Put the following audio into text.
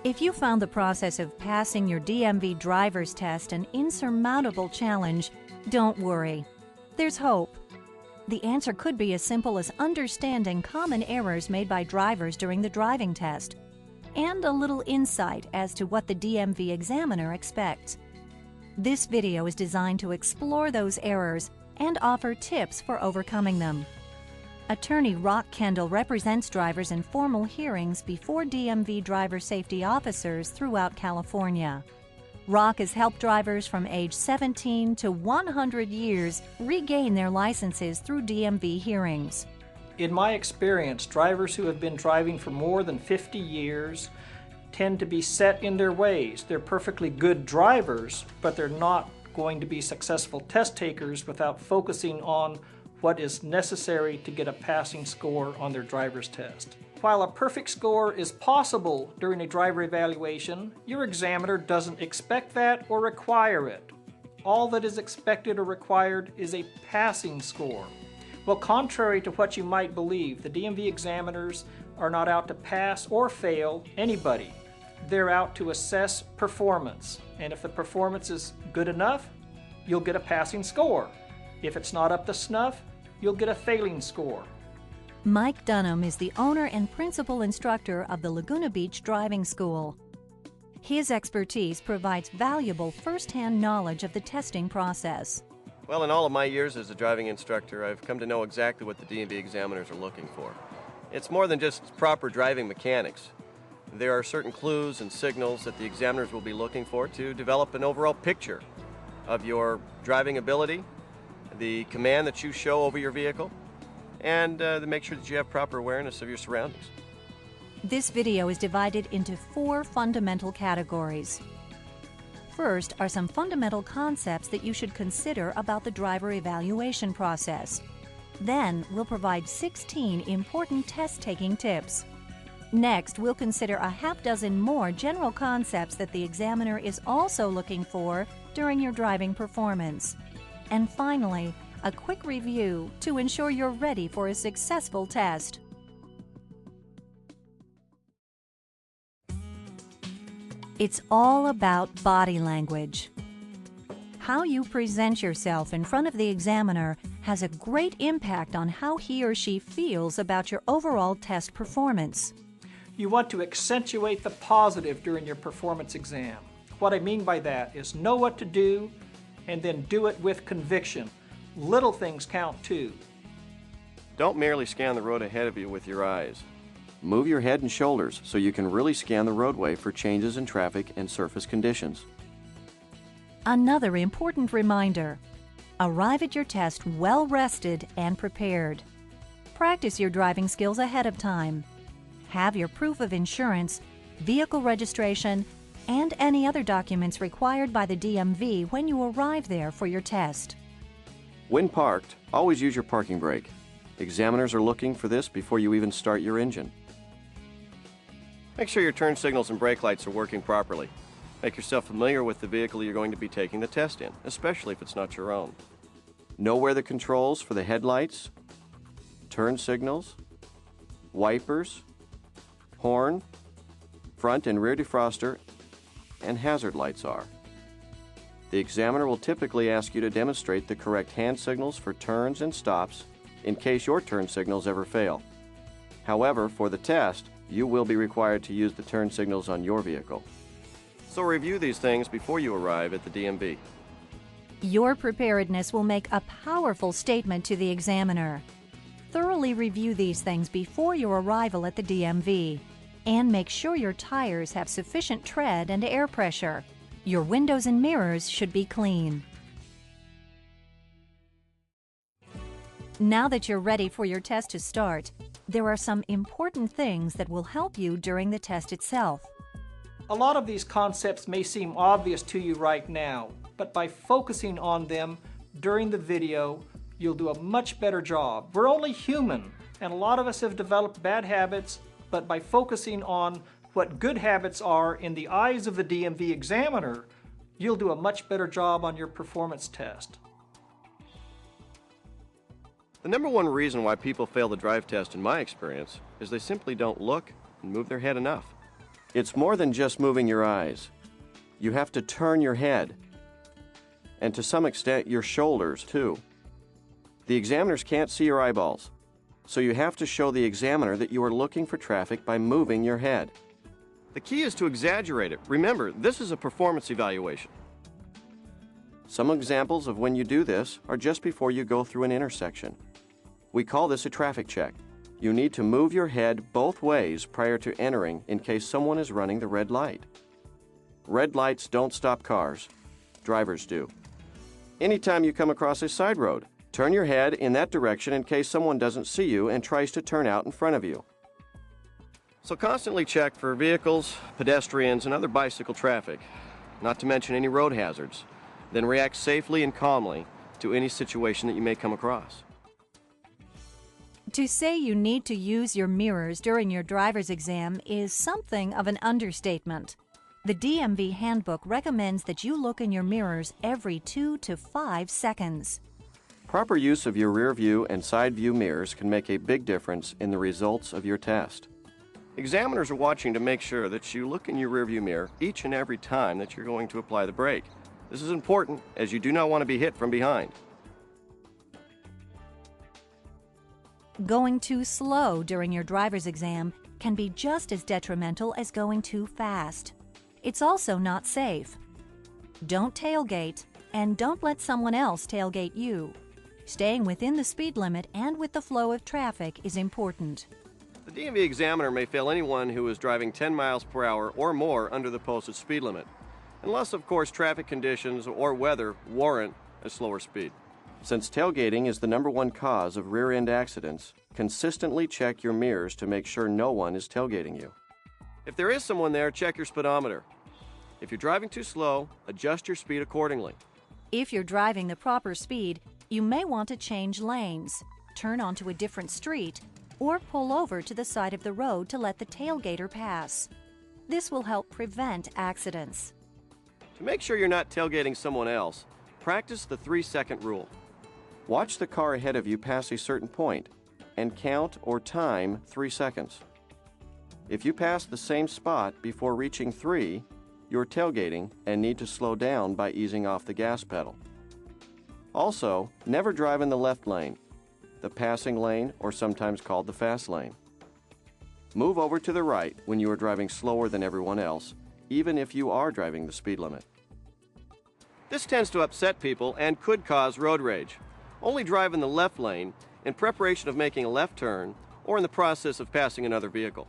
If you found the process of passing your DMV driver's test an insurmountable challenge, don't worry. There's hope. The answer could be as simple as understanding common errors made by drivers during the driving test, and a little insight as to what the DMV examiner expects. This video is designed to explore those errors and offer tips for overcoming them. Attorney Rock Kendall represents drivers in formal hearings before DMV driver safety officers throughout California. Rock has helped drivers from age 17 to 100 years regain their licenses through DMV hearings. In my experience, drivers who have been driving for more than 50 years tend to be set in their ways. They're perfectly good drivers, but they're not going to be successful test takers without focusing on what is necessary to get a passing score on their driver's test. While a perfect score is possible during a driver evaluation, your examiner doesn't expect that or require it. All that is expected or required is a passing score. Well, contrary to what you might believe, the DMV examiners are not out to pass or fail anybody. They're out to assess performance, and if the performance is good enough, you'll get a passing score. If it's not up to snuff, you'll get a failing score. Mike Dunham is the owner and principal instructor of the Laguna Beach Driving School. His expertise provides valuable first-hand knowledge of the testing process. Well, in all of my years as a driving instructor, I've come to know exactly what the DMV examiners are looking for. It's more than just proper driving mechanics. There are certain clues and signals that the examiners will be looking for to develop an overall picture of your driving ability, the command that you show over your vehicle, and to make sure that you have proper awareness of your surroundings. This video is divided into 4 fundamental categories. First are some fundamental concepts that you should consider about the driver evaluation process. Then we'll provide 16 important test-taking tips. Next, we'll consider a half-dozen more general concepts that the examiner is also looking for during your driving performance. And finally, a quick review to ensure you're ready for a successful test. It's all about body language. How you present yourself in front of the examiner has a great impact on how he or she feels about your overall test performance. You want to accentuate the positive during your performance exam. What I mean by that is know what to do and then do it with conviction. Little things count too. Don't merely scan the road ahead of you with your eyes. Move your head and shoulders so you can really scan the roadway for changes in traffic and surface conditions. Another important reminder: arrive at your test well rested and prepared. Practice your driving skills ahead of time. Have your proof of insurance, vehicle registration, and any other documents required by the DMV when you arrive there for your test. When parked, always use your parking brake. Examiners are looking for this before you even start your engine. Make sure your turn signals and brake lights are working properly. Make yourself familiar with the vehicle you're going to be taking the test in, especially if it's not your own. Know where the controls for the headlights, turn signals, wipers, horn, front and rear defroster, and hazard lights are. The examiner will typically ask you to demonstrate the correct hand signals for turns and stops in case your turn signals ever fail. However, for the test, you will be required to use the turn signals on your vehicle. So review these things before you arrive at the DMV. Your preparedness will make a powerful statement to the examiner. Thoroughly review these things before your arrival at the DMV, and make sure your tires have sufficient tread and air pressure. Your windows and mirrors should be clean. Now that you're ready for your test to start, there are some important things that will help you during the test itself. A lot of these concepts may seem obvious to you right now, but by focusing on them during the video, you'll do a much better job. We're only human, and a lot of us have developed bad habits, but by focusing on what good habits are in the eyes of the DMV examiner, you'll do a much better job on your performance test. The number one reason why people fail the drive test, in my experience, is they simply don't look and move their head enough. It's more than just moving your eyes. You have to turn your head, and to some extent your shoulders too. The examiners can't see your eyeballs, so you have to show the examiner that you are looking for traffic by moving your head. The key is to exaggerate it. Remember, this is a performance evaluation. Some examples of when you do this are just before you go through an intersection. We call this a traffic check. You need to move your head both ways prior to entering in case someone is running the red light. Red lights don't stop cars. Drivers do. Anytime you come across a side road, turn your head in that direction in case someone doesn't see you and tries to turn out in front of you. So constantly check for vehicles, pedestrians, and other bicycle traffic, not to mention any road hazards. Then react safely and calmly to any situation that you may come across. To say you need to use your mirrors during your driver's exam is something of an understatement. The DMV handbook recommends that you look in your mirrors every 2 to 5 seconds. Proper use of your rear view and side view mirrors can make a big difference in the results of your test. Examiners are watching to make sure that you look in your rear view mirror each and every time that you're going to apply the brake. This is important as you do not want to be hit from behind. Going too slow during your driver's exam can be just as detrimental as going too fast. It's also not safe. Don't tailgate, and don't let someone else tailgate you. Staying within the speed limit and with the flow of traffic is important. The DMV examiner may fail anyone who is driving 10 miles per hour or more under the posted speed limit, unless, of course, traffic conditions or weather warrant a slower speed. Since tailgating is the #1 cause of rear-end accidents, consistently check your mirrors to make sure no one is tailgating you. If there is someone there, check your speedometer. If you're driving too slow, adjust your speed accordingly. If you're driving the proper speed, you may want to change lanes, turn onto a different street, or pull over to the side of the road to let the tailgater pass. This will help prevent accidents. To make sure you're not tailgating someone else, practice the 3-second rule. Watch the car ahead of you pass a certain point and count or time 3 seconds. If you pass the same spot before reaching 3, you're tailgating and need to slow down by easing off the gas pedal. Also, never drive in the left lane, the passing lane, or sometimes called the fast lane. Move over to the right when you are driving slower than everyone else, even if you are driving the speed limit. This tends to upset people and could cause road rage. Only drive in the left lane in preparation of making a left turn or in the process of passing another vehicle.